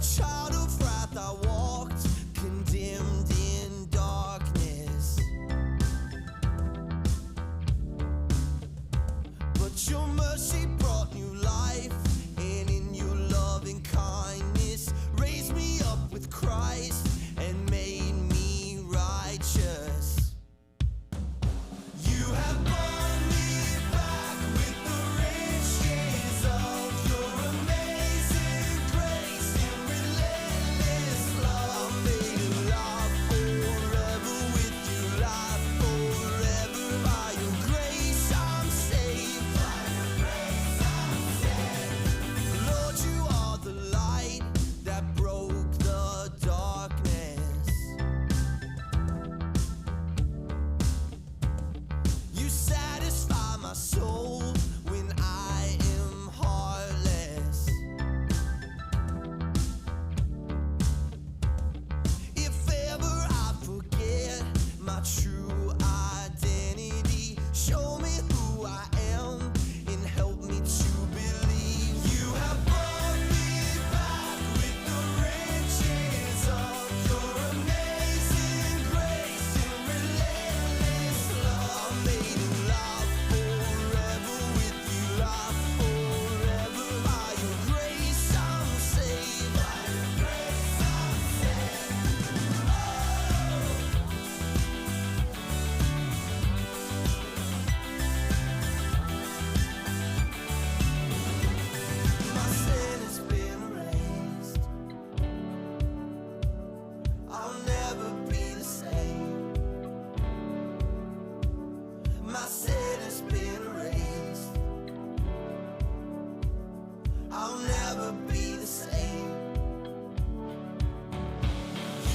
child of wrath, I walked condemned in darkness. But your mercy brought new life, and in your loving kindness raised me up with Christ and made me righteous. You have brought me back with the riches of your amazing grace and relentless love. I made alive forever with you, life forever. By your grace I'm saved. By your grace I'm saved. Lord, you are the light that broke the darkness. You satisfy my soul when I am heartless. If ever I forget my true identity, show me who I am and help me to believe. You have brought me back with the riches of your amazing grace and relentless love. I made alive forever with you, life forever. By your grace I'm saved. By your grace I'm saved. My sin has been erased. I'll never be the same. My sin has been erased. I'll never be the same.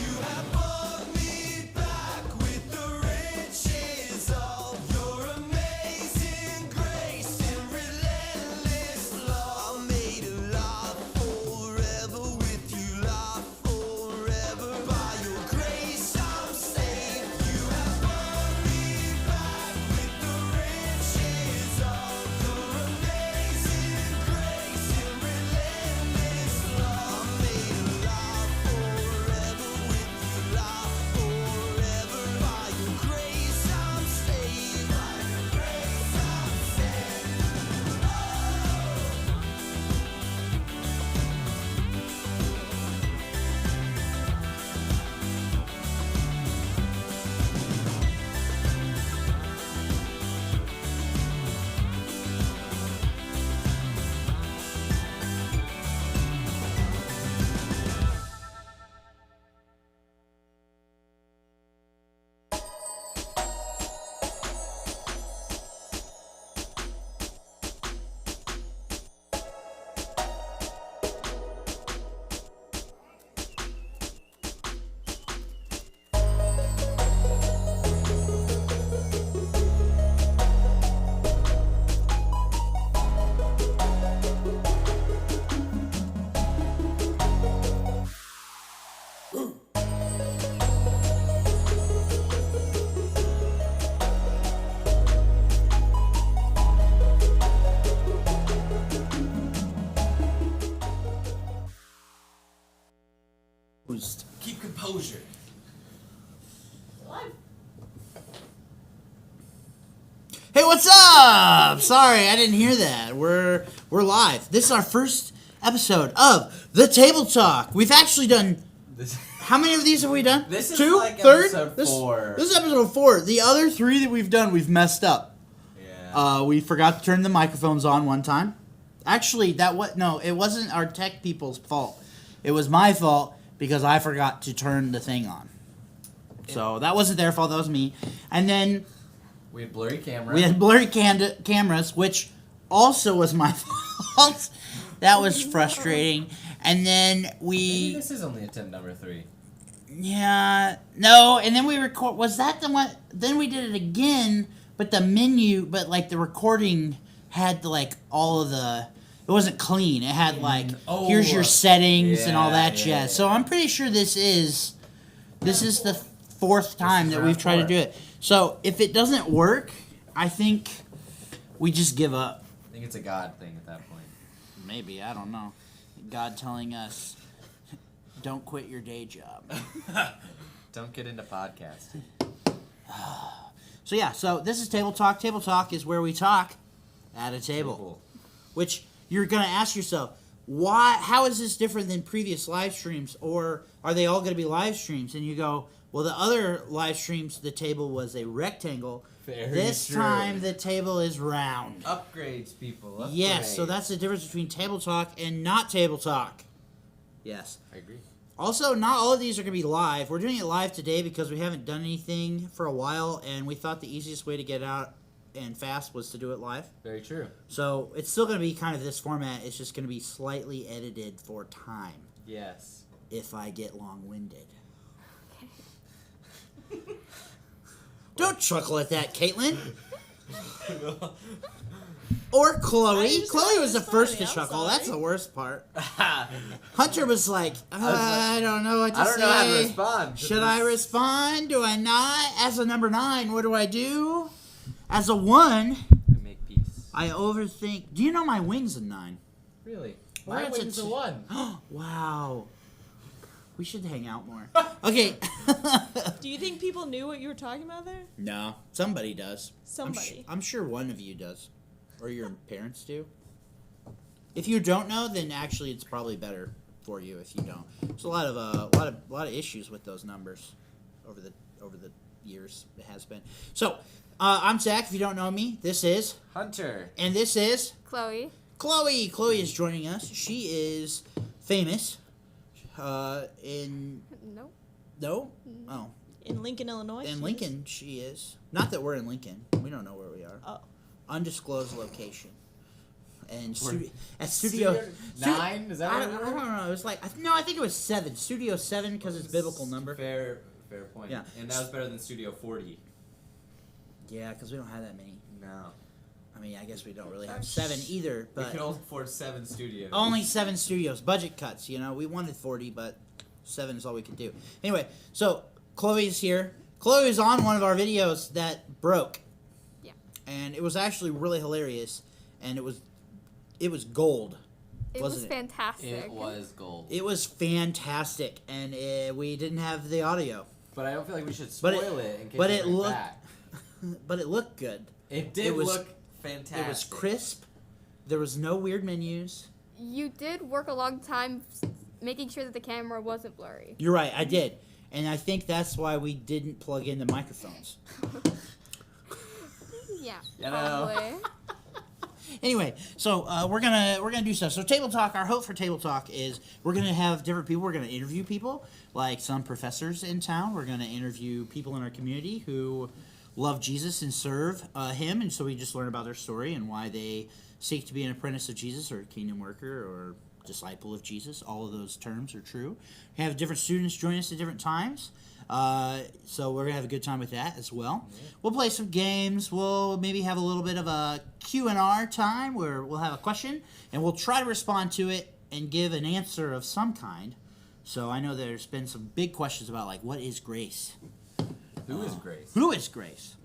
You have brought me back with the riches of your amazing grace and relentless love. I'm made alive forever with you, life forever. By your grace I'm saved. You have brought me back with the riches of your amazing grace and relentless love. I'm made alive forever with you, life forever. By your grace I'm saved. By your grace I'm saved. Keep composure. Hey, what's up? Sorry, I didn't hear that. We're live. This is our first episode of The Table Talk. We've actually done. How many of these have we done? This is Two? like Third? episode 4. This is episode 4. The other 3 that we've done, we've messed up. Yeah. We forgot to turn the microphones on one time. Actually, it wasn't our tech people's fault. It was my fault because I forgot to turn the thing on. So that wasn't their fault. That was me. And then We had blurry camera. we had blurry cameras, which also was my fault. That was frustrating. And then Maybe this is only attempt number 3. yeah, no, and then we record. Was that the one? Then we did it again, but the menu, but the recording had all of the. It wasn't clean. It had here's your settings and all that jazz. yeah. So I'm pretty sure this is the 4th time that we've tried to do it. So if it doesn't work, I think we just give up. I think it's a God thing at that point. Maybe, I don't know. God telling us, don't quit your day job. Don't get into podcasting. So yeah, so this is Table Talk. Table Talk is where we talk at a table. Which you're gonna ask yourself, why? How is this different than previous live streams, or are they all gonna be live streams? And you go, well, the other live streams, the table was a rectangle. Very This true. time, the table is round. Upgrades, people. Upgrades. Yes, so that's the difference between Table Talk and not Table Talk. Yes. I agree. Also, not all of these are going to be live. We're doing it live today because we haven't done anything for a while, and we thought the easiest way to get out and fast was to do it live. Very true. So it's still going to be kind of this format. It's just going to be slightly edited for time Yes. if I get long-winded. Don't chuckle at that, Caitlin. Or I Chloe. just Chloe thought it was the was first to funny, I'm chuckle. sorry. That's the worst part. Hunter was like, I don't know what to say. I don't know how to respond. to Should I this. respond? Do I not? As a number 9, what do I do? As a 1, I make peace. I overthink. Do you know my wing's a 9? Really? Well, My that's a wing's a t- 1. Wow. We should hang out more. Okay. Do you think people knew what you were talking about there? No, somebody does. Somebody. I'm sure one of you does. Or your parents do. If you don't know, then actually it's probably better for you if you don't. There's a lot of issues with those numbers over the years. It has been. So, I'm Zach. If you don't know me, this is Hunter. and this is Chloe. Chloe. Chloe is joining us. She is famous. Nope. No. Oh, In Lincoln, Illinois? in she Lincoln, she is. Not that we're in Lincoln. We don't know where we are. Oh. Undisclosed location. And We're- at Studio 9? Is that I what don't, it I was? don't know. It was like I think it was 7. Studio 7 because it's biblical number. Fair point. Yeah. And that was better than Studio 40. Yeah, because we don't have that many. No. I mean, I guess we don't really have 7 either, We but can only afford 7 studios. only 7 studios. Budget cuts. You know, we wanted 40, but 7 is all we could do. Anyway, so Chloe's here. Chloe was on one of our videos that broke. Yeah. And it was actually really hilarious, and it was gold. It was Wasn't it? fantastic. It was gold. It was fantastic, and we didn't have the audio, But I don't feel like we should But spoil it- it in case but we it bring looked- back. but it looked good. It did it was- look fantastic. It was crisp. There was no weird menus. You did work a long time making sure that the camera wasn't blurry. You're right, I did, and I think that's why we didn't plug in the microphones. Yeah, You know. probably. Anyway, so we're gonna do stuff. So Table Talk, our hope for Table Talk is we're gonna have different people. We're gonna interview people, like some professors in town. We're gonna interview people in our community who love Jesus and serve Him, and so we just learn about their story and why they seek to be an apprentice of Jesus or a kingdom worker or disciple of Jesus. All of those terms are true. We have different students join us at different times. So we're gonna have a good time with that as well. We'll play some games. We'll maybe have a little bit of a Q&R time where we'll have a question and we'll try to respond to it and give an answer of some kind. So I know there's been some big questions about like what is grace? Who is Grace? Who is Grace?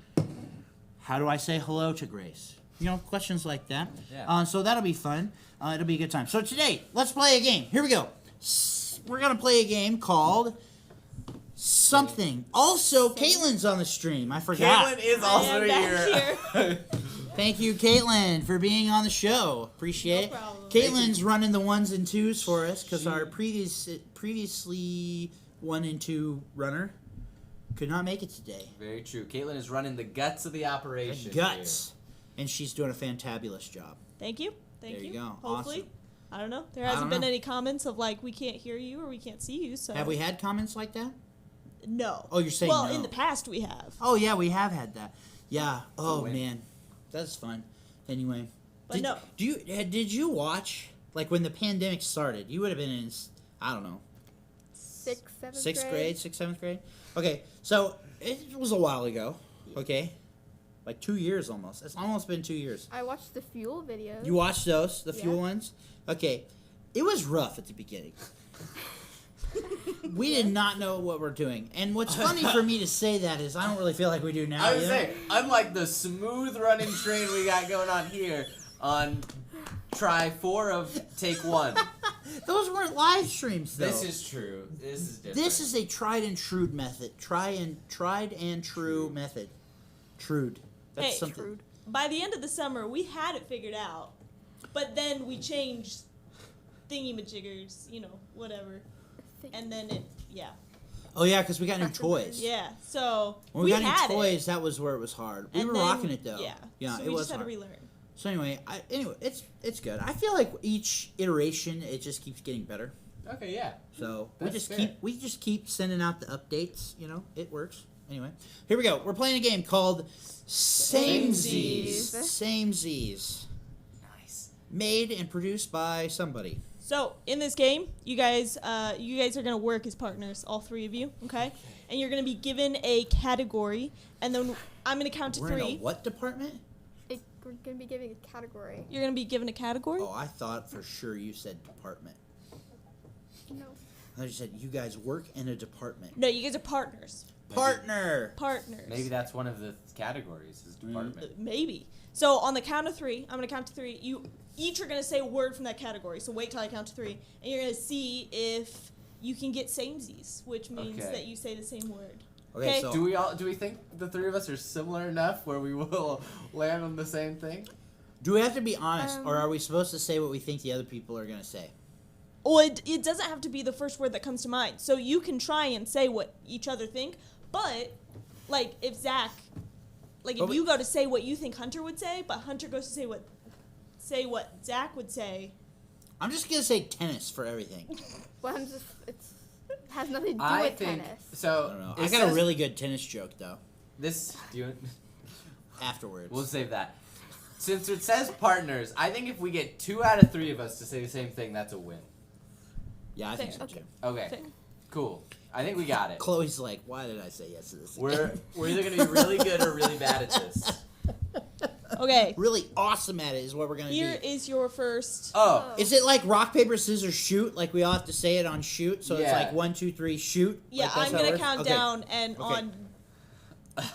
How do I say hello to Grace? You know, questions like that. Yeah. So that'll be fun. It'll be a good time. So today, let's play a game. Here we go. We're going to play a game called something. Also, Caitlin's on the stream. I forgot. Caitlin is I also am back here. Thank you, Caitlin, for being on the show. Appreciate No it. problem. Caitlin's running the 1s and 2s for us because She- our previously 1 and 2 runner could not make it today. Very true. Caitlin is running the guts of the operation. Guts. And she's doing a fantabulous job. Thank you. Thank There you you. go. Hopefully. Awesome. I don't know. There I hasn't don't been know. any comments of like we can't hear you or we can't see you. So Have we had comments like that? No. Oh, you're saying well, no. in the past we have. Oh, yeah, we have had that. Yeah. Oh, win. man. That's fun. Anyway. But no. Did you watch, like, when the pandemic started? You would have been in, I don't know, 6th, 7th, 6th grade, 6th, 7th grade? Okay, so it was a while ago, okay? Like 2 years almost. It's almost been 2 years. I watched the fuel videos. You watched those, the fuel Yeah. ones? Okay, it was rough at the beginning. We did not know what we're doing. And what's funny for me to say that is I don't really feel like we do now. I was you know? saying, unlike the smooth running train we got going on here on try 4 of take 1, Those weren't live streams, though. This is true. This is different. This is a tried and true method. Tried and true method. Trued. That's Hey, something. Trude. By the end of the summer, we had it figured out, but then we changed thingy-majiggers, whatever, and then Oh yeah, because we got new toys. yeah. So When we got had new toys, that was where it was hard. We and were then- rocking it though. Yeah. Yeah, so it we was just had hard. to relearn. So anyway, it's good. I feel like each iteration it just keeps getting better. Okay, yeah. So That's fair. we just keep sending out the updates. It works. Anyway, here we go. We're playing a game called Samesies. Samesies. Nice. Made and produced by somebody. So in this game, you guys are gonna work as partners, all three of you, okay? And you're gonna be given a category, and then I'm gonna count to We're three. in a what department? We're gonna be giving a category. You're gonna be given a category. Oh, I thought for sure you said department. No. I thought you said you guys work in a department. No, you guys are partners. Partner. Partners. Maybe that's one of the categories. Is department. Maybe. So on the count of three, I'm gonna count to three. You each are gonna say a word from that category. So wait till I count to three, and you're gonna see if you can get samesies, which means Okay. that you say the same word. Okay, Okay. so Do we think the three of us are similar enough where we will land on the same thing? do we have to be honest, or Um, are we supposed to say what we think the other people are gonna say? Well, it doesn't have to be the first word that comes to mind. So you can try and say what each other think, but like if Zach, like But if we- you go to say what you think Hunter would say, but Hunter goes to say what Zach would say. I'm just gonna say tennis for everything. Well, it's has nothing to do I with think tennis. so. I don't know. it I got a says- really good tennis joke though. This. Do you, Afterwards. we'll save that. Since it says partners, I think if we get 2 out of 3 of us to say the same thing, that's a win. Yeah, I think so Okay. too. Okay. Fair. Cool. I think we got it. Chloe's like, why did I say yes to this? We're either gonna be really good or really bad at this. Okay, really awesome at it is what we're gonna here be. is your first. Oh. Is it like rock paper scissors shoot? Like we all have to say it on shoot, so it's Yeah. like 1, 2, 3 shoot. Yeah, Like, that's I'm how it gonna works? count Okay. down and Okay. on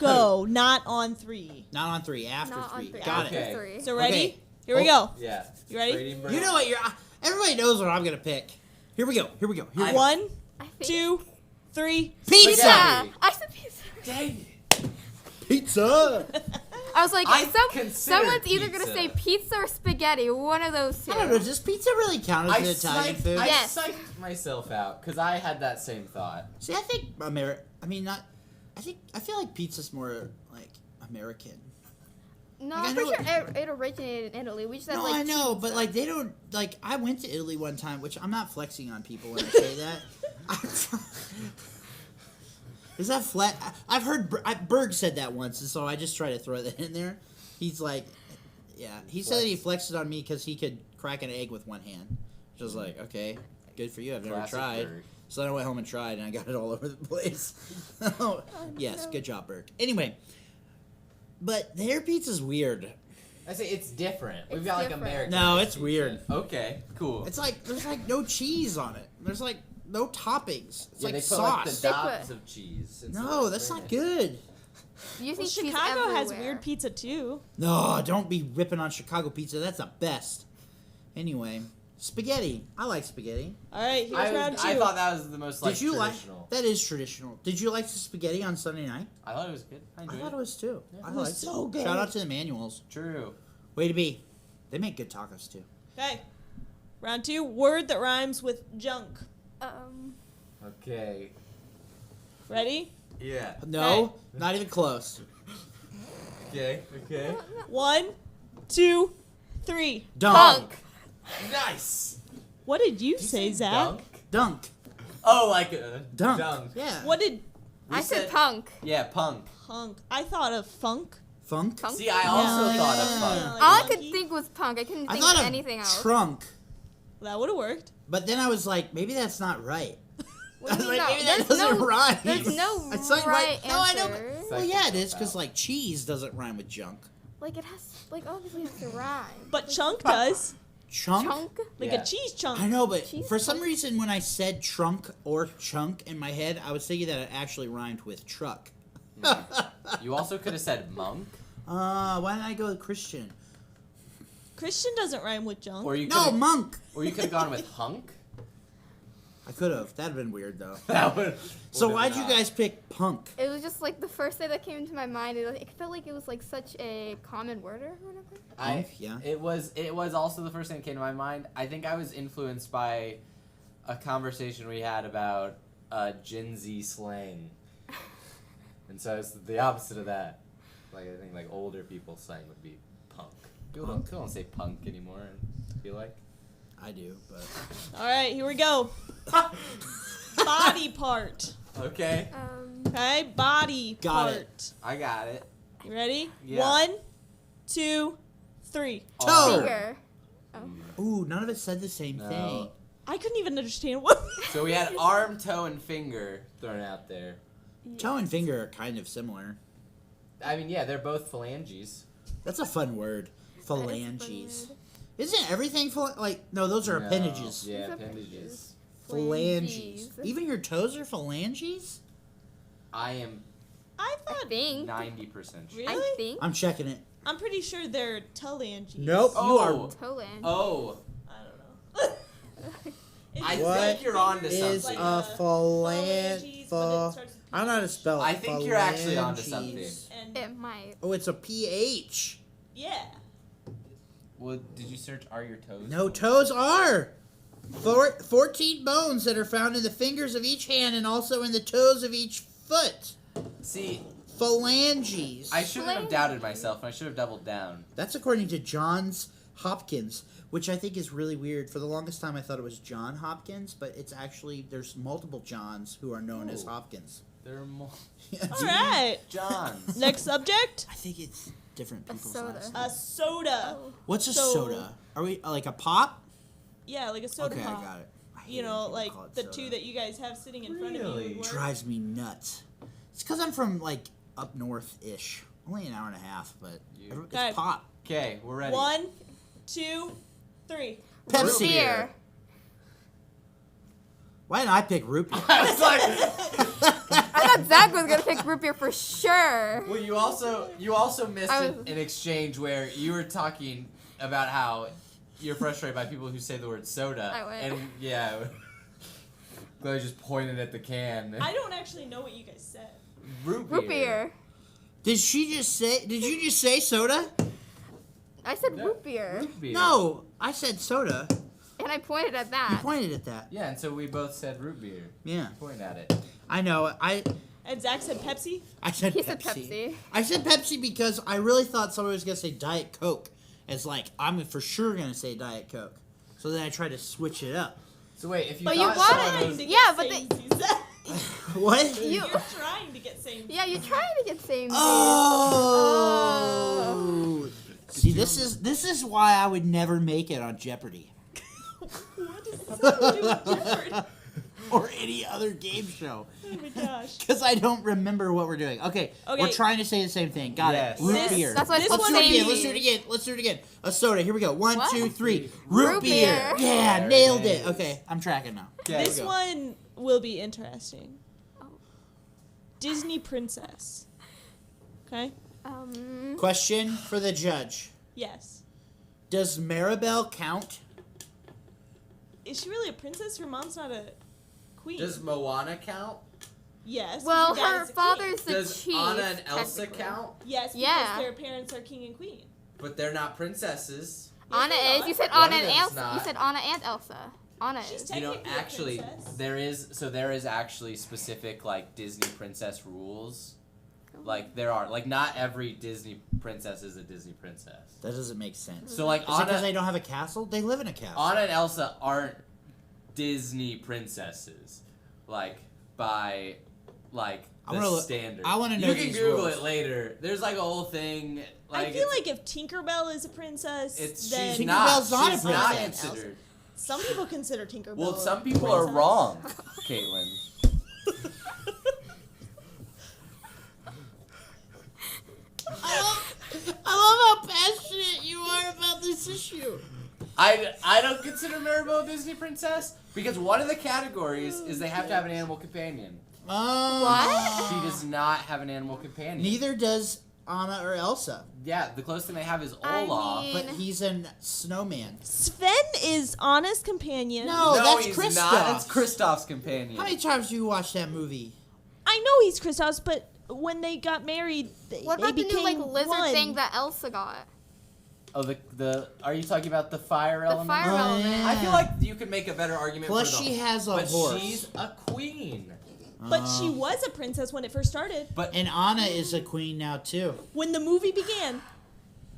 go, not on three. Not on 3, after Not 3. on three. Got after it. Okay. three. So ready? Okay. Here we Oh. go. Yeah. You ready? Brady and You know what? Everybody knows what I'm gonna pick. Here we go. Here we go. Here we go. 1, I think 2, 3. Pizza. pizza. Spaghetti. I said pizza. Dang. Pizza. I was like, I considered someone's either gonna pizza. say pizza or spaghetti. One of those two. I don't know. Does pizza really count as I an Italian psyched, food? I Yes. psyched myself out because I had that same thought. See, I think I feel like pizza's more like American. No, Like, I I'm know pretty sure it originated in Italy. We just have No, like I know, cheese but stuff. like they don't like. I went to Italy one time, which I'm not flexing on people when I say that. Is that flat? I've heard Berg said that once, and so I just try to throw that in there. He's like, yeah, he said that he flexed it on me because he could crack an egg with one hand. Which was like, okay, good for you. I've never Classic tried. Berg. So then I went home and tried, and I got it all over the place. Yes, no. good job, Berg. Anyway, but their pizza's weird. I say it's different. We've It's got like different. American. No, it's pizza. weird. Okay, cool. It's like there's like no cheese on it. There's like no toppings. It's yeah, like they put sauce. like the They dots put- of cheese. No, that's not good. You Well, think cheese Chicago has everywhere. weird pizza too. No, don't be ripping on Chicago pizza. That's the best. Anyway, spaghetti. I like spaghetti. All right, here's round 2. I thought that was the most like Did you traditional. like? That is traditional. Did you like the spaghetti on Sunday night? I thought it was good. I I enjoyed thought it was too. I It was liked so it. good. Shout out to the Manuals. True. Way to be. They make good tacos too. Okay. Round 2, word that rhymes with junk. Okay. Ready? Yeah. No, not even close. Okay. Okay. 1, 2, 3. Dunk. Nice. What did you say, Zach? Dunk? Dunk. Oh, like Dunk. Dunk. Yeah. What did We I said punk. Yeah, punk. punk? I thought of funk. Funk. Punk? See, I also Yeah. thought of Yeah. funk. Like All I could monkey? think was punk. I couldn't I think thought of of anything else. trunk, That would have worked. but then I was like, maybe that's not right. What I do was you mean like, no? maybe that There's doesn't no, rhyme. there's no I saw you right No, I know. answer. But, well, yeah, it is because like cheese doesn't rhyme with junk. Like it has, like obviously it has to rhyme. But chunk does. Chunk. Chunk? Like Yeah. a cheese chunk. I know, but Cheese for some chunk? reason, when I said trunk or chunk in my head, I was thinking that it actually rhymed with truck. You also could have said monk, Why didn't I go with Christian? Christian doesn't rhyme with junk. or you No, could monk. or you could have gone with hunk. I could have. That'd have been weird though. That would. So would've why'd you not. guys pick punk? It was just like the first thing that came into my mind. It felt like it was like such a common word or whatever. Yeah. It was also the first thing that came to my mind. I think I was influenced by a conversation we had about Gen Z slang, and so it's the opposite of that. Like I think like older people slang would be punk. People don't say punk anymore. I feel like. I do, but All right, here we go. Body part. Okay, Okay, body Got part. it. I got it. You ready? Yeah. 1, 2, 3. toe. Finger. Ooh, none of us said the same No. thing. I couldn't even understand what. So we had arm, toe, and finger thrown out there. Toe and finger are kind of similar. I mean, yeah, they're both phalanges. That's a fun word. That is a fun Phalanges. word. Isn't everything no? Those are No, appendages. Yeah, These are appendages. Phalanges. Phalanges. Even your toes are phalanges? I am I I thought. think. 90% sure. Really? I think. I'm checking it. I'm pretty sure they're telanges. Nope. You Oh. Toland. Oh, I don't know. It's I just What think you're on to fingers, Is something. a phalanges, but it starts with I don't know how to spell it. I think you're actually onto Phalanges. And It might. Oh, it's a PH. yeah. well, did you search "Are your toes"? No, toes are. 14 bones that are found in the fingers of each hand and also in the toes of each foot. See, Phalanges. I shouldn't have doubted myself, and I should have doubled down. That's according to Johns Hopkins, which I think is really weird. For the longest time, I thought it was John Hopkins, but it's actually, there's multiple Johns who are known as Ooh. Hopkins. There are more All right. Johns. Next subject. I think it's different A people's soda. last names. A soda. Oh. What's a so- soda? Are we like a pop? Yeah, like a soda Okay, pop. I got it. I hate You when know, people like call it the soda. two that you guys have sitting in front of Really? you. would work. Drives me nuts. It's because I'm from like up north-ish. Only an hour and a half, but You- it's Okay. pop. Okay, we're ready. 1, 2, 3. Pepsi. Root Beer. Why didn't I pick root beer? I was like, I thought Zach was gonna pick root beer for sure. well, you also missed I an exchange where you were talking about how you're frustrated by people who say the word soda, I would. and yeah, Chloe just pointed at the can. I don't actually know what you guys said. Root Root beer. Did you just say soda? I said No. root beer, Root beer. No, I said soda. and I pointed at You that. pointed at that. Yeah, and so we both said root beer. Yeah, Point at it. I know. And Zach said Pepsi. I said He Pepsi. said Pepsi. I said Pepsi because I really thought somebody was gonna say Diet Coke. It's like I'm for sure gonna say Diet Coke. So then I tried to switch it up. So wait, if you But you thought wanted- someone Trying was, to Yeah, get but samesies, Zach. What? You. You're trying to get same. Yeah, you're trying to get same. Oh. See, this is why I would never make it on Jeopardy What does this have to do with Jeopardy? or any other game show Oh my gosh. because I don't remember what we're doing. Okay, we're Okay. trying to say the same thing. Got Yes. it. Root This- beer. That's why This it's Let's called do it again. same. Let's do it again. Let's do it again. A soda. Here we go. One, What? 2, 3. Root Root beer. beer. Yeah, There nailed it it. is. Okay, I'm tracking now. Okay. This go. one will be interesting. Oh. Disney princess. Okay? Question for the judge: Yes. does Maribel count? Is she really a princess? Her mom's not a queen. does Moana count? Yes. Well, her dad her is a king. father's the Does chief. Anna and Elsa technically. count? Yes, because Yeah. their parents are king and queen. But they're not princesses. Anna Yes, they is. You said One Anna of and them's Elsa. not. You said Anna and Elsa. Anna She's is. You know, technically a actually, princess. there is actually specific like Disney princess rules. Like there are not every Disney princess is a Disney princess. That doesn't make sense. So like Is it because Anna, they don't have a castle? They live in a castle. Anna and Elsa aren't Disney princesses, like by like I the wanna look- standard. I wanna know You can these Google rules. it later. There's like a whole thing. Like I feel it's- like if Tinkerbell is a princess, it's then she's Tinkerbell's not. not a She's not princess. considered. some people consider Tinkerbell. Well, a some people are princess. wrong, Caitlin. I love how passionate you are about this issue. I don't consider Maribel a Disney princess because one of the categories is they have to have an animal companion. Oh. What? She does not have an animal companion. Neither does Anna or Elsa. Yeah, the closest thing they have is I Olaf. mean- But he's a snowman. Sven is Anna's companion. No, that's he's Kristoff. not. That's Kristoff's companion. How many times do you watch that movie? I know he's Kristoff's, but when they got married, they What about the became new like lizard one. thing that Elsa got? Oh, the are you talking about the fire element? fire Oh, element. yeah. I feel like you could make a better argument Plus, for the she has a but horse. she's a queen. But she was a princess when it first started. But And Anna is a queen now too. When the movie began,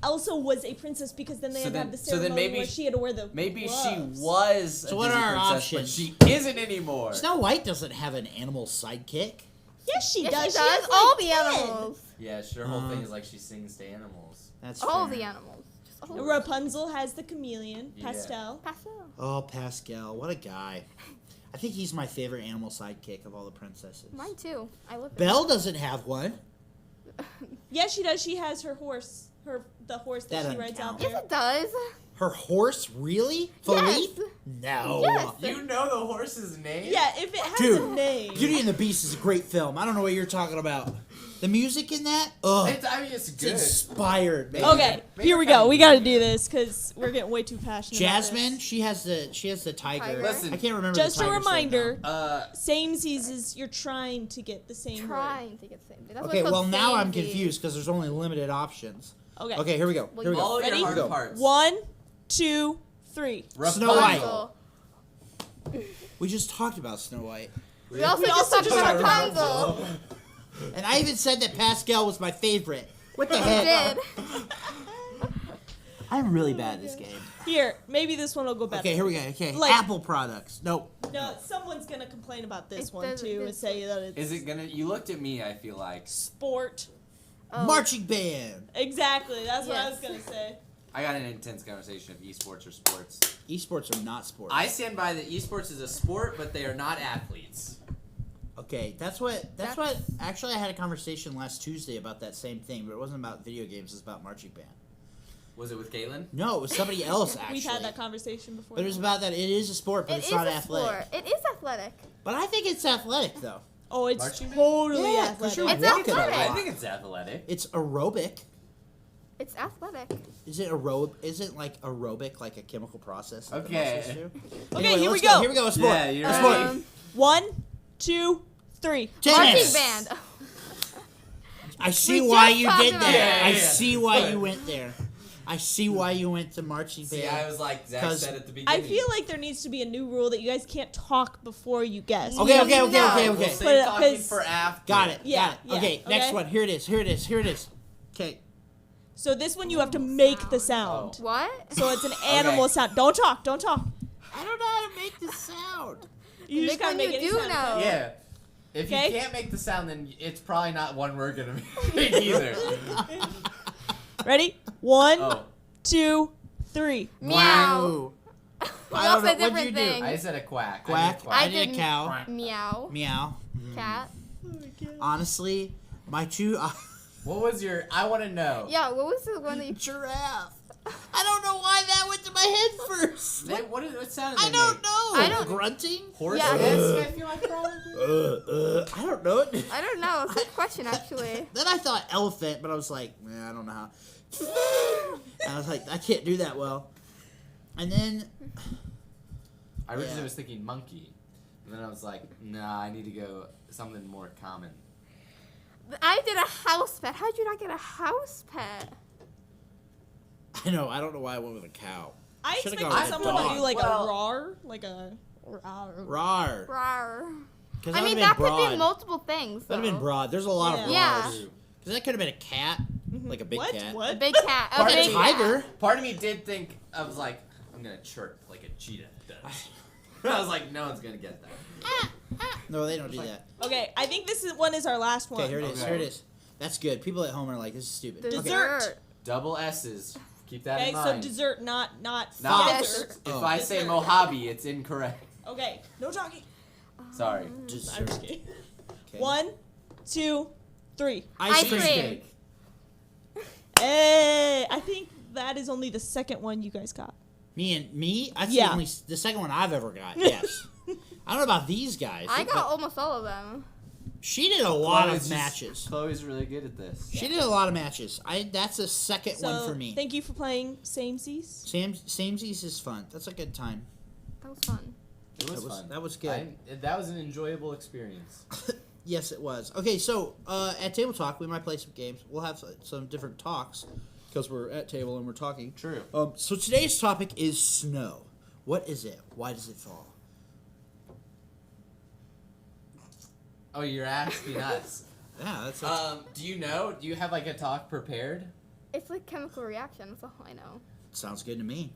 Elsa was a princess because then they So had to then- have the so then ceremony maybe where sh- she had to wear the maybe gloves. she was So a what Disney are our princess, options? but she isn't anymore. Snow White doesn't have an animal sidekick. Yes, she Yes, does. she has does. All like the 10. animals. Yeah, her whole thing is like she sings to animals. That's All fair. the animals. Just all Rapunzel has the chameleon, Yeah. Pastel. Pastel. Oh, Pascal, what a guy. I think he's my favorite animal sidekick of all the princesses. Mine too. I love it. Belle doesn't have one. Yes, she does. She has her horse, the horse that, That she doesn't rides count. out Yes, there. it does. Her horse, really? Philippe? No. Yes. You know the horse's name? Yeah, if it has a Dude, name. Beauty and the Beast is a great film. I don't know what you're talking about. The music in that? Ugh. I mean, it's It's good. inspired, man. Okay, Maybe here we kinda go. We do got to it. do this because we're getting way too passionate. about Jasmine, this. she has the tiger. Tiger. Listen, I can't remember Just the a tiger's name reminder, now. samesies is you're trying to get the same word. Trying to get the same. That's why Okay, it's well called now I'm samesies. confused because there's only limited options. Okay. Okay, here we go. Well, Here we go. Follow Ready? your heart Go. parts. 1, 2, 3. Snow White. Rapunzel. We just talked about Snow White. We also We just also talked just about talked about Rapunzel. And I even said that Pascal was my favorite. What the We heck? did. I'm really bad at this game. Here, maybe this one will go better. Okay, here we go. Okay, Like- Apple products. Nope. No, someone's gonna complain about this It one doesn't- too and this say that it's Is it gonna? You looked at me. I feel like sport. Oh. Marching band. Exactly. That's what I was Yes. gonna say. I got an intense conversation of esports or sports. Esports are not sports. I stand by that esports is a sport, but they are not athletes. Okay, that's what. Actually, I had a conversation last Tuesday about that same thing, but it wasn't about video games. It was about marching band. Was it with Caitlin? No, it was somebody else actually. We've had that conversation before. But it was about that. It is a sport, but It it's is not a athletic. sport. It is athletic. But I think it's athletic though. Oh, it's Marching band? totally Yeah, 'cause athletic. you're It's walking a athletic. I lot. think it's athletic. It's aerobic. It's athletic. Is it Isn't like aerobic like a chemical process? that the Okay. muscles do? Okay, Anyway, here we let's go. Here we go. A sport. Yeah, you're A right. sport. 1, 2, 3. Tennis. Marching band. I see We why just you talked did about that. it. I Yeah, yeah. see why you went there. I see why you went to marching band. See, I was like Zach 'Cause said at the I beginning. feel like there needs to be a new rule that you guys can't talk before you guess. Okay, You okay, have- okay, No. okay, We'll okay. save But, talking 'cause- for after. Got it. Yeah, got it. yeah, Okay, next okay. one. Here it is. Here it is. Here it is. Okay. So this one you have to make the sound. What? So it's an animal sound. Don't talk. Don't talk. I don't know how to make this sound. You just Make gotta one make you any do sound. know. Yeah. If Okay. you can't make the sound, then it's probably not one we're gonna make either. Ready? 1, Oh, 2, 3. Meow. I We don't all know. said What'd you different do? things. I said a quack. Quack. I I did did a didn't. cow. Meow. Meow. Cat. Honestly, my two What was your? I want to know. Yeah, what was the one that you... giraffe. I don't know why that went to my head first. What sound did I they don't make? know. I don't- Grunting. Horse Yeah. hiss, I feel like probably. I don't know. I don't know. It's a good question, actually. Then I thought elephant, but I was like, I don't know how. And I was like, I can't do that well. And then I originally Yeah. was thinking monkey, and then I was like, nah, I need to go something more common. I did a house pet. How'd you not get a house pet? I know I don't know why I went with a cow. I Should've expected gone with a someone to dog. do like Well- a roar, like a rawr. Rawr. Rawr. 'Cause I that mean, would've that been could be broad. multiple things. That'd have been though. broad. There's a lot of Yeah. raws. Because that could have been a cat, like a big What? cat. A What? big cat. A Part A of big me- tiger. Part of me did think I was like, I'm gonna chirp like a cheetah does. I was like, no one's gonna get that. No, they don't do that. Okay, I think one is our last one. Okay, here it is. Okay. Here it is. That's good. People at home are like, this is stupid. Dessert. Dessert. Double S's. Keep that Okay, in so mind. dessert, not Now, father. Yes. if Oh. I say Mojave, it's incorrect. Okay, no talking. Sorry. I'm Dessert. just kidding. Okay. 1, 2, 3. Ice cream. Cheesecake. Hey, I think that is only the second one you guys got. Me? That's Yeah. the second one I've ever got. Yes. I don't know about these guys. I but got almost all of them. She did a lot Chloe's of just- matches. Chloe's really good at this. She did a lot of matches. That's a second So one for me. thank you for playing samesies. Samesies is fun. That's a good time. That was fun. It was That was- fun. that was good. That was an enjoyable experience. Yes, it was. Okay, so at Table Talk, we might play some games. We'll have some different talks because we're at table and we're talking. True. So today's topic is snow. What is it? Why does it fall? Oh, you're asking us. Yeah, that's Do you know? Do you have like a talk prepared? It's like chemical reaction. That's all I know. sounds good to me.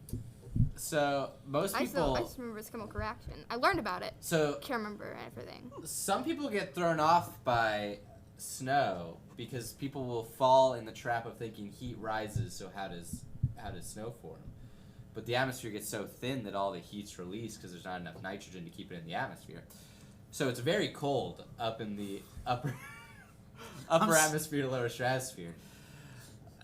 So most I people. just remember it's chemical reaction. I learned about it. So Can't remember everything. some people get thrown off by snow because people will fall in the trap of thinking heat rises. So how does snow form? But the atmosphere gets so thin that all the heat's released because there's not enough nitrogen to keep it in the atmosphere. So it's very cold up in the upper atmosphere to lower stratosphere.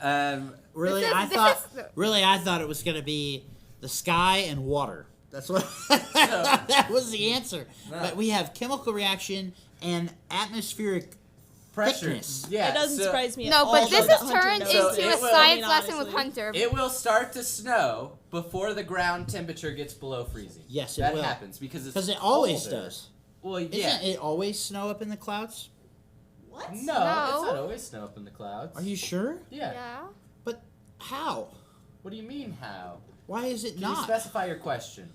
Really, This is- I this thought. is- Really, I thought it was gonna be the sky and water. That's what. That was the answer. No. But we have chemical reaction and atmospheric Pressure. thickness. Yeah. It doesn't so surprise me at No, all. but this that is Hunter turned knows. So into it a will- science I mean, lesson with honestly. Hunter. It will start to snow before the ground temperature gets below freezing. Yes, it that will. happens because it's Because it always colder. does. Well, Isn't yeah. it always snow up in the clouds? What? No, it's No. not always snow up in the clouds. Are you sure? Yeah. Yeah. But how? What do you mean how? Why is it Can not? you specify your question?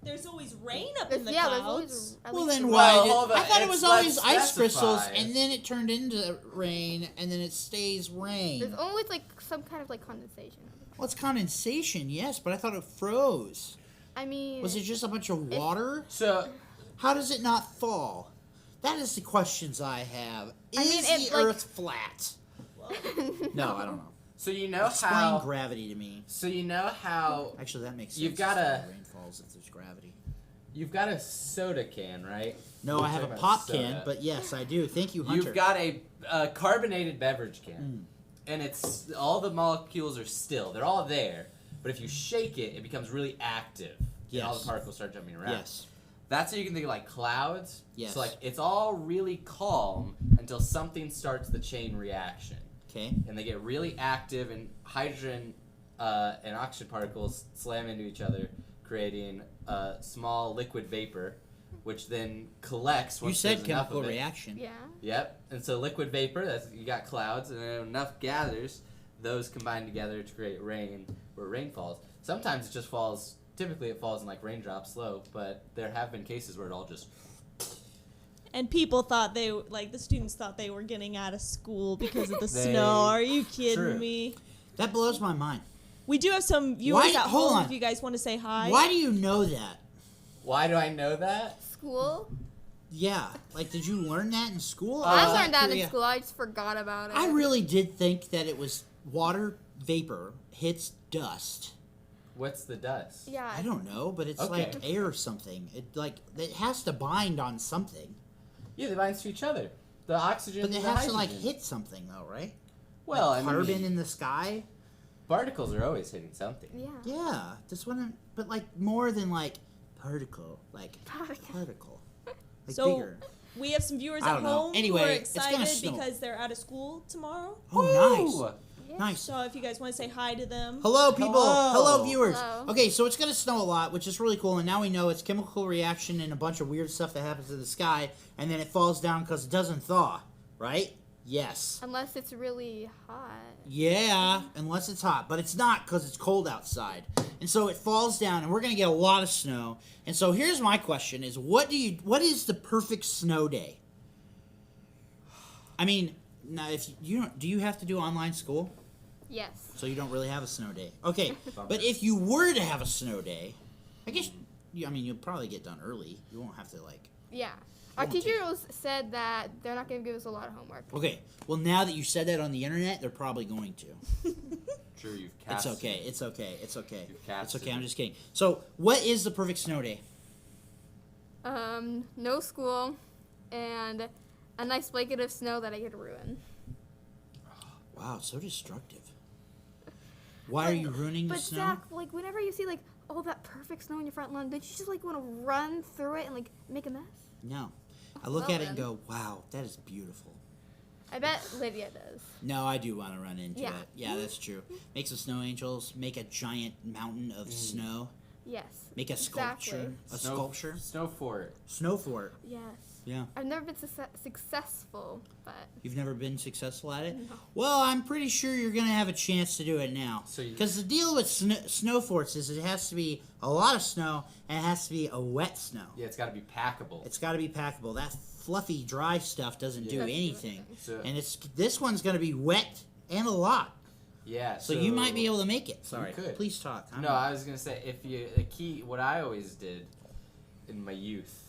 There's always rain up in the There's clouds. always at Well, least then a- why? Well, hold on, I thought it was always let's ice crystals, specify. and then it turned into rain, and then it stays rain. There's always like some kind of like condensation. Well, it's condensation, yes, but I thought it froze. I mean, Was it just a bunch of water? So, How does it not fall? That is the questions I have. Is I mean, it's the like- Earth flat? No, I don't know. so you know Explain how? gravity to me. So you know how Actually, that makes sense. You've as got to a- why rain falls if there's gravity. you've got a soda can, right? No, We're I have a talking about pop soda. can, but yes, I do. Thank you, Hunter. You've got a carbonated beverage can, and it's all the molecules are still. They're all there, but if you shake it, it becomes really active. And all Yes. the particles start jumping around. Yes. That's how you can think of like clouds. Yes. So like it's all really calm until something starts the chain reaction, Okay. and they get really active, and hydrogen and oxygen particles slam into each other, creating a small liquid vapor, which then collects. You Once said there's enough chemical of it. reaction. yeah. Yep. And so liquid vapor, that's you got clouds, and then enough gathers, those combine together to create rain, where rain falls. Sometimes it just falls. Typically, it falls in like raindrops, slow. But there have been cases where it all just. And people thought the students thought they were getting out of school because of the They- snow. Are you kidding True. me? That blows my mind. We do have some viewers Why- at hold home on. if you guys want to say hi. Why do you know that? Why do I know that? School. Yeah. Like, did you learn that in school? I was learned that in curious. school. I just forgot about it. I really did think that it was water vapor hits dust. What's the dust? Yeah. I don't know, but it's Okay. like air or something. It has to bind on something. Yeah, they bind to each other. The oxygen. But it and the has to like hydrogen. hit something though, right? Well, Like I carbon mean, in the sky. particles are always hitting something. Yeah. Yeah, just want to, but like more than like particle, like particle, like So- bigger. We have some viewers I at don't know. home who Anyway, are it's gonna excited snow. because they're out of school tomorrow. Oh, Yeah. nice. So if you guys want to say hi to them. Hello, people. Hello. Hello, viewers. Hello. Okay, so it's gonna snow a lot, which is really cool, and now we know it's chemical reaction and a bunch of weird stuff that happens in the sky, and then it falls down because it doesn't thaw, right? Yes. Unless it's really hot. Yeah, unless it's hot, but it's not because it's cold outside, and so it falls down, and we're gonna get a lot of snow. And so here's my question: is what is the perfect snow day? I mean, now if you don't, do you have to do online school? Yes. So you don't really have a snow day. Okay, Bummer. but if you were to have a snow day, I guess you'll probably get done early. You won't have to like. Yeah. Our Won't take- teachers said that they're not going to give us a lot of homework. Okay, well now that you said that on the internet, they're probably going to. Sure, you've It's cast. okay. It's okay. It's okay. You've It's casted okay. I'm it. just kidding. So, what is the perfect snow day? No school, and a nice blanket of snow that I could ruin. Wow, so destructive. Why are you ruining the But snow? Zach, like whenever you see like all that perfect snow in your front lawn, don't you just like want to run through it and like make a mess? No. I look Well at it and then. go, wow, that is beautiful. I bet Lydia does. No, I do want to run into Yeah. it. Yeah, that's true. Make some snow angels. Make a giant mountain of snow. Yes. Make a sculpture. Exactly. A sculpture. Snow fort. Snow fort. Yes. Yeah. I've never been successful, but You've never been successful at it? No. Well, I'm pretty sure you're going to have a chance to do it now. So you- Because the deal with snow forts is it has to be a lot of snow and it has to be a wet snow. Yeah, it's got to be packable. It's got to be packable. That fluffy, dry stuff doesn't do Yeah. anything. So- And this one's going to be wet and a lot. Yeah. So you might be able to make it. Sorry. could. Please talk. No, I was gonna say the key. What I always did in my youth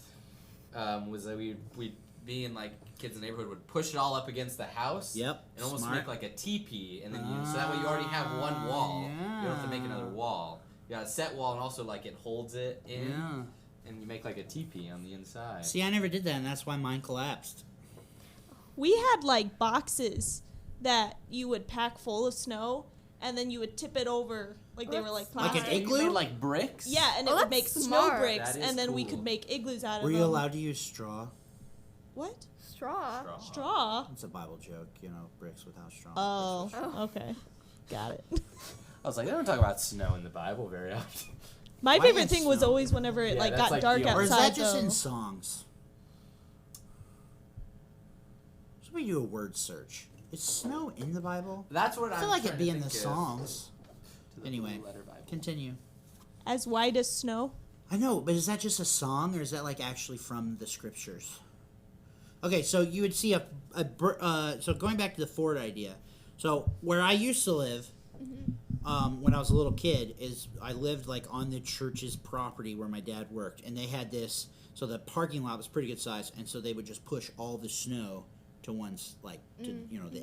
was that we'd be in like kids in the neighborhood would push it all up against the house. Yep, And almost smart. make like a teepee, and then so that way you already have one wall. You don't have to make another wall. You got a set wall, and also like it holds it in, Yeah. and you make like a teepee on the inside. See, I never did that, and that's why mine collapsed. We had like boxes that you would pack full of snow, and then you would tip it over like they were like Like an plastic. igloo? You made, like bricks. Yeah, and it Oh, would that's make snow smart. bricks, That is and then we cool. could make igloos out of Were them. you allowed to use straw? What? straw. Straw? It's a Bible joke, bricks without straw. Oh, Oh. okay. Got it. I was like, they don't talk about snow in the Bible very often. My Why favorite is thing was snow? always whenever it Yeah, like that's got like dark the Or is outside. that just in though. songs? Should we do a word search? Is snow in the Bible? That's what I I'm feel like trying it'd to be in the think of. songs. To the Anyway, Blue Letter Bible. Continue. As white as snow? I know, but is that just a song, or is that like actually from the scriptures? Okay, so you would see so going back to the Ford idea. So where I used to live, when I was a little kid, is I lived like on the church's property where my dad worked, and they had this. So the parking lot was pretty good size, and so they would just push all the snow to one's the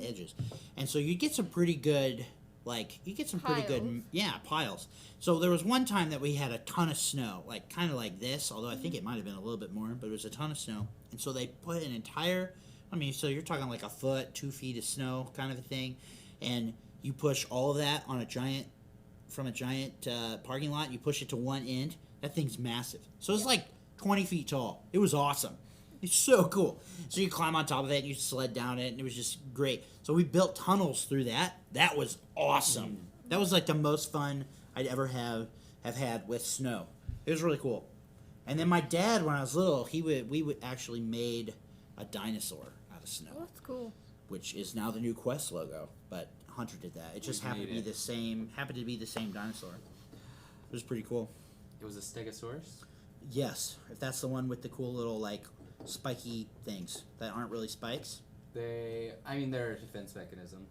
edges, and so you get some pretty good. Piles. Piles. So there was one time that we had a ton of snow, like kind of like this, although I think it might have been a little bit more, but it was a ton of snow. And so they put an entire, so you're talking like a foot, 2 feet of snow kind of a thing, and you push all of that on a giant parking lot, you push it to one end, that thing's massive. So it's like 20 feet tall. It was awesome. It's so cool. So you climb on top of it, and you sled down it, and it was just great. So we built tunnels through that. That was awesome. That was like the most fun I'd ever have had with snow. It was really cool. And then my dad, when I was little, we would actually made a dinosaur out of Oh, snow, that's cool. which is now the new Quest logo. But Hunter did that. It just We happened to made be it. happened to be the same dinosaur. It was pretty cool. It was a Stegosaurus. Yes, if that's the one with the cool little like spiky things that aren't really spikes. They're a defense mechanism,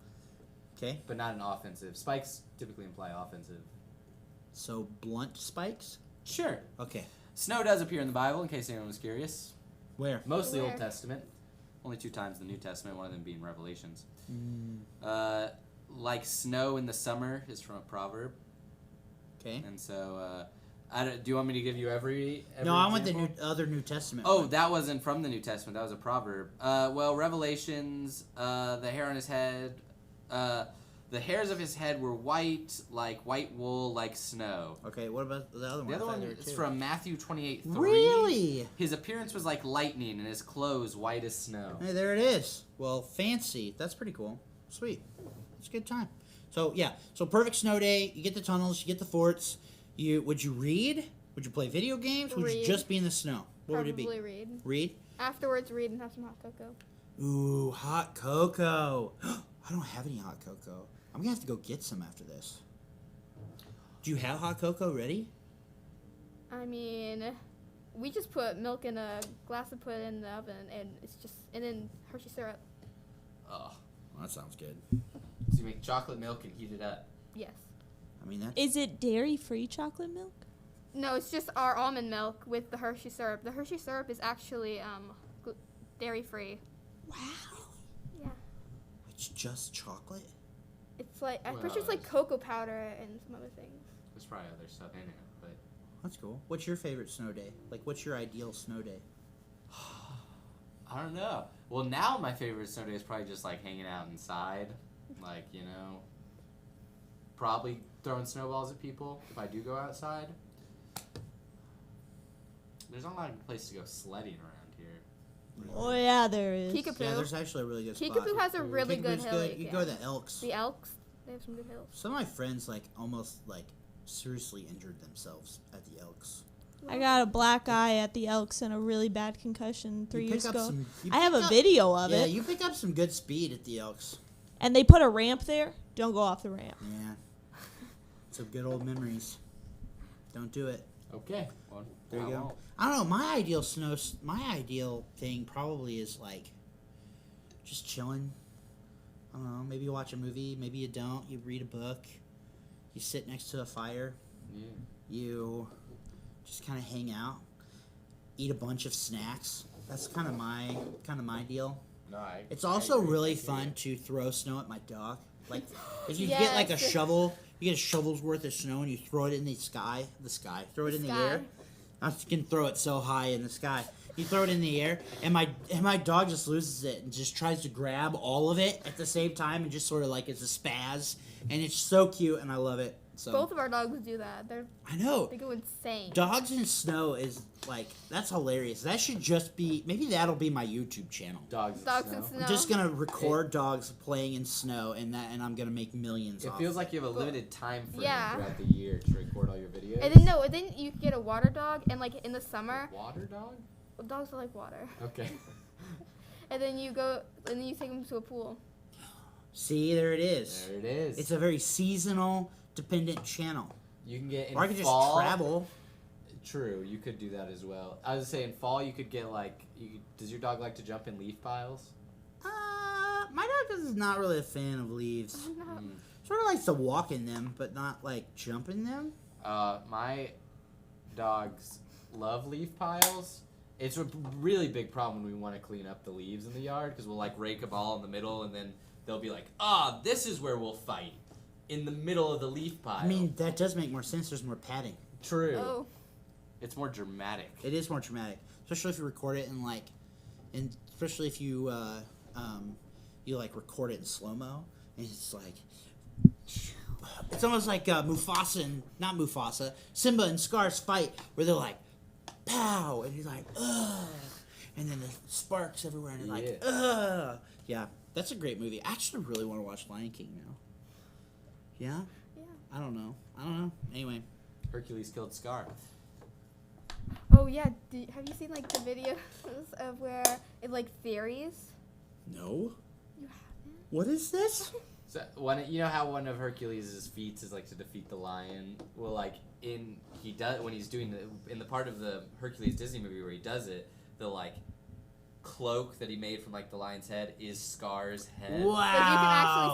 Okay, but not an offensive. Spikes typically imply offensive. so blunt spikes. Sure. Okay, Snow does appear in the Bible, in case anyone was curious. where? Mostly Where? Old Testament. Only 2 times in the New Testament, one of them being Revelations. Mm, Like snow in the summer is from a proverb, okay. and so do you want me to give you every No, I want the example? other New Testament. Oh, one. that wasn't from the New Testament. That was a proverb. Revelations. The hair on his head. The hairs of his head were white, like white wool, like snow. Okay, what about the other one? The other I thought one there were is two. from Matthew 28:3. Really? His appearance was like lightning, and his clothes white as snow. Hey, there it is. Well, fancy. That's pretty cool. Sweet. It's a good time. So yeah, so perfect snow day. You get the tunnels. You get the forts. Would you read? Would you play video games? Would you Read. just be in the snow? What would it be? Probably read. Read. Afterwards, read and have some hot cocoa. Ooh, hot cocoa. I don't have any hot cocoa. I'm gonna have to go get some after this. Do you have hot cocoa ready? I mean, we just put milk in a glass and put it in the oven, and and then Hershey syrup. Oh, Well, that sounds good. so you make chocolate milk and heat it up. Yes. I mean, that's Is it dairy-free chocolate milk? No, it's just our almond milk with the Hershey syrup. The Hershey syrup is actually dairy free. Wow. Yeah. it's just chocolate. It's like I'm pretty Well, sure it's like cocoa powder and some other things. There's probably other stuff in it, but That's cool. What's your favorite snow day? Like, what's your ideal snow day? I don't know. Well, now my favorite snow day is probably just like hanging out inside, like probably throwing snowballs at people if I do go outside. There's not a lot of place to go sledding around here. Oh yeah, there is. Kickapoo. Yeah, there's actually a really good spot. Kickapoo has a really good Kickapoo's hill. You go to the Elks. The Elks, they have some good hills. Some of my friends almost seriously injured themselves at the Elks. I got a black eye at the Elks and a really bad concussion 3 You years pick up ago. some- you I have pick a up- video of Yeah, it. you pick up some good speed at the Elks. And they put a ramp there. Don't go off the ramp. Yeah. Some good old memories. Don't do it. Okay. Well, There you I go. won't. I don't know. My ideal thing probably is just chilling. I don't know. Maybe you watch a movie. Maybe you don't. You read a book. You sit next to a fire. Yeah. You just kind of hang out. Eat a bunch of snacks. That's kind of my deal. No, It's also really fun to throw snow at my dog. If you get a Yes. shovel, you get a shovel's worth of snow and you throw it in the sky. Throw it in the air. I can throw it so high in the sky. You throw it in the air, and my dog just loses it and just tries to grab all of it at the same time and just sort of it's a spaz, and it's so cute and I love it. So Both of our dogs do that. I know. They go insane. Dogs in snow is that's hilarious. That should just be maybe that'll be my YouTube channel. Dogs. in Dogs snow. in snow. I'm just gonna record dogs playing in snow and I'm gonna make millions. It off feels it. like you have a limited time frame Yeah. throughout the year to record all your videos. And then you can get a water dog, and in the summer, Water dog? dogs are like water. Okay. And then you take them to a pool. See, there it is. There it is. It's a very seasonal dependent channel. You can get in Or I could just fall. travel. True, you could do that as well. I was saying fall. You could get does your dog like to jump in leaf piles? My dog is not really a fan of leaves. Mm. Sort of likes to walk in them, but not jump in them. My dogs love leaf piles. It's a really big problem when we want to clean up the leaves in the yard because we'll rake a ball in the middle and then they'll be like, this is where we'll fight, in the middle of the leaf pile. I mean, that does make more sense. There's more padding. True. Oh. It's more dramatic. It is more dramatic, especially if you record it and especially if you record it in slow mo, and it's almost like not Mufasa, Simba and Scar's fight where they're like, pow, and he's like, ugh, and then the sparks everywhere, and they're like, ugh. Yeah, that's a great movie. I actually really want to watch Lion King now. Yeah? Yeah. I don't know. Anyway. Hercules killed Scar. Oh yeah. Have you seen the videos of where it theories? No? You haven't? What is this? So you know how one of Hercules' feats is to defeat the lion? Well, when he's doing in the part of the Hercules Disney movie where he does it, the cloak that he made from the lion's head is Scar's head. Wow.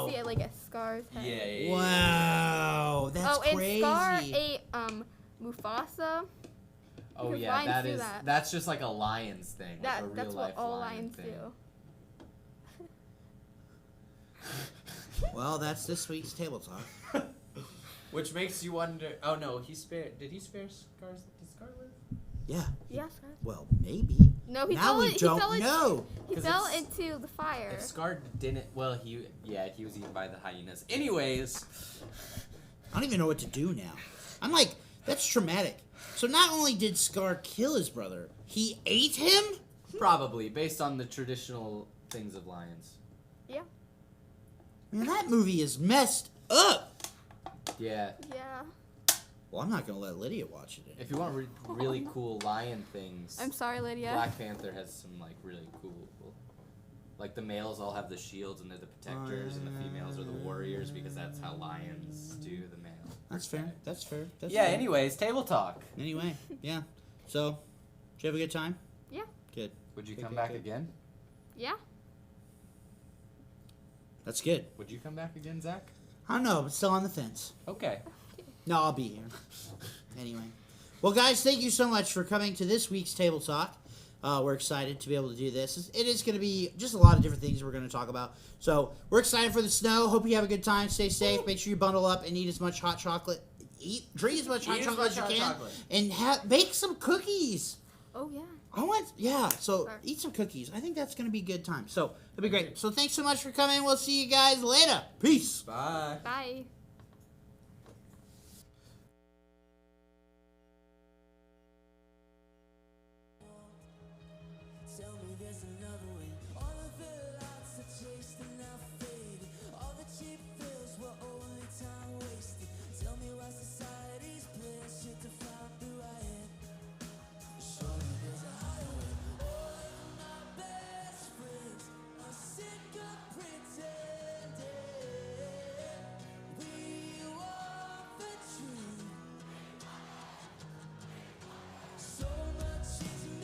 You can actually see it at Scar's head. Yeah. Wow, that's and crazy. Scar ate Mufasa. Oh Because yeah, lions do that. that's just a lion's thing, a real That's life what all lion lions thing. do. Well, that's this week's table talk. Which makes you wonder. Oh no, did he spare Scar's? Did Scar live? Yeah. Yeah, Scar. Well, maybe. No, he Now fell. we don't he fell know. He 'Cause fell it's- into the fire. If Scar didn't, he was eaten by the hyenas. Anyways, I don't even know what to do now. I'm that's traumatic. So not only did Scar kill his brother, he ate him? probably based on the traditional things of lions. Yeah. Man, that movie is messed up. Yeah. Yeah. Well, I'm not going to let Lydia watch it. If you want really cool lion things, I'm sorry, Lydia. Black Panther has some really cool. The males all have the shields and they're the protectors, and the females are the warriors because that's how lions do the male. That's fair. That's fair. That's Yeah. fair. Anyways, table talk. Anyway, yeah. So, did you have a good time? Yeah. Good. Would you Good, come good, back good. again? Yeah. That's good. Would you come back again, Zach? I don't know, but still on the fence. Okay. No, I'll be here. Anyway. Well, guys, thank you so much for coming to this week's Table Talk. We're excited to be able to do this. It is going to be just a lot of different things we're going to talk about. So, we're excited for the snow. Hope you have a good time. Stay safe. Make sure you bundle up and eat as much hot chocolate. Drink as much hot Eat as chocolate as much you hot can. chocolate. And bake some cookies. Oh yeah. So Sorry. eat some cookies. I think that's going to be a good time. So, it'll be great. So, thanks so much for coming. We'll see you guys later. Peace. Bye. Bye. Tell me there's another way